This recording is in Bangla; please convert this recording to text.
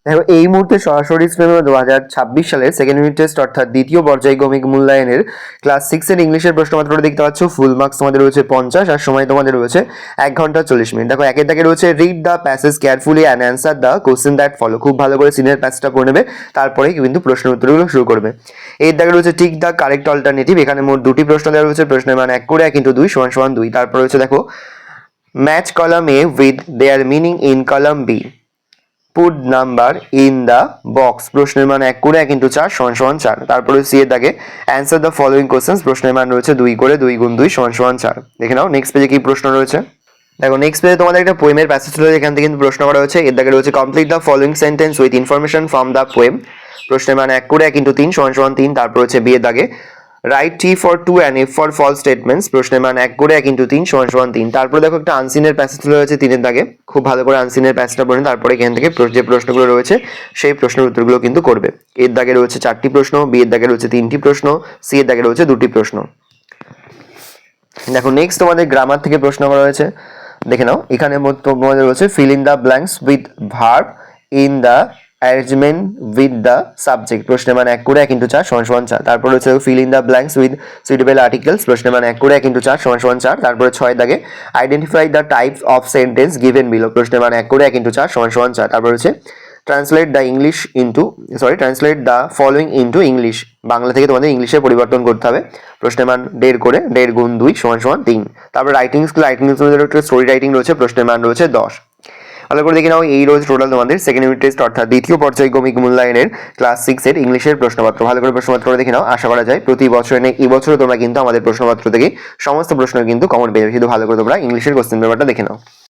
দেখো এই মুহূর্তে সরাসরি স্ক্রিনে 2026 সালের সেকেন্ড ইউনিট টেস্ট অর্থাৎ দ্বিতীয় পর্যায়ক্রমিক মূল্যায়নের ক্লাস 6 এর ইংলিশের প্রশ্নপত্র দেখতে পাচ্ছ। ফুল মার্কস তোমাদের রয়েছে 50 আর সময় তোমাদের রয়েছে 1 ঘন্টা 40 মিনিট। দেখো একের দাগে রয়েছে read the passage carefully and answer the question that follow. খুব ভালো করে সিনিয়র প্যাসেজটা পড়ে নেবে, তারপরেই কিন্তু প্রশ্নের উত্তরগুলো শুরু করবে। এর দাগে রয়েছে টিক দ্য কারেক্ট অল্টারনেটিভ। এখানে মোট দুটি প্রশ্ন দেওয়া রয়েছে, প্রশ্নের মান 1 করে 1 × 2 = 2। তারপর রয়েছে দেখো match column A with their meaning in column B, put number in the box. প্রশ্নের মান 1 করে 1 × 4 = 4। তারপরে সি এর দাগে অ্যান্সার দ্য ফলোইং কোশ্চেন্স। প্রশ্নের মান রয়েছে 2 করে 2 × 2 = 4। দেখে নাও নেক্সট পেজে কি প্রশ্ন রয়েছে। দেখো নেক্সট পেজে তোমাদের একটা পোয়েমের প্যাসেজ রয়েছে, এখান থেকে কিন্তু প্রশ্ন করা হয়েছে। এর দাগে রয়েছে complete the following sentence with information from the poem. প্রশ্নের মান 1 করে 1 × 3 = 3। তারপর হচ্ছে বি এর দাগে write T for true and F for false statements. প্রশ্নের মান 1 করে 1 × 3 = 3। তারপরে দেখো একটা আনসিনের প্যাসেজ রয়েছে 3 এর দাগে। খুব ভালো করে আনসিনের প্যাসেজটা পড়ে তারপরে এখান থেকে যে প্রশ্নগুলো রয়েছে সেই প্রশ্নের উত্তরগুলো কিন্তু করবে। এর দাগে রয়েছে 4টি প্রশ্ন, বি এর দাগে রয়েছে 3টি প্রশ্ন, সি এর দাগে রয়েছে 2টি প্রশ্ন। দেখো নেক্সট তোমাদের গ্রামার থেকে প্রশ্ন করা হয়েছে, দেখে নাও। এখানে তোমাদের রয়েছে fill in the blanks with verb in the arrangement with the subject. প্রশ্নের মান 1 করে 1 × 4 = 4। তারপর হচ্ছে fill in the blanks with suitable articles. প্রশ্নের মান 1 করে 1 × 4 = 4। তারপরে 6 দাগে identify the types of sentence given below. প্রশ্নের মান 1 করে 1 × 4 = 4। তারপর হচ্ছে translate the following into English. Bangla থেকে তোমাদের ইংলিশে পরিবর্তন করতে হবে। প্রশ্নের মান 1.5 করে 1.5 × 2 = 3। তারপর রাইটিং স্কিল একটা স্টোরি রাইটিং রয়েছে, প্রশ্নের মান রয়েছে 10। ভালো করে দেখে নাও এই রয়েছে টোটাল তোমাদের সেকেন্ড ইউনিট টেস্ট অর্থাৎ দ্বিতীয় পর্যায়ক্রমিক মূল্যায়নের ক্লাস 6 এর ইংলিশের প্রশ্নপত্র। ভালো করে প্রশ্নপত্র দেখে নাও। আশা করা যায় প্রতি বছর এই বছরও তোমরা কিন্তু আমাদের প্রশ্নপত্র থেকে সমস্ত প্রশ্ন কিন্তু কমন পেয়ে যাবে, শুধু ভালো করে তোমরা ইংলিশের কোশ্চেন পেপারটা দেখে নাও।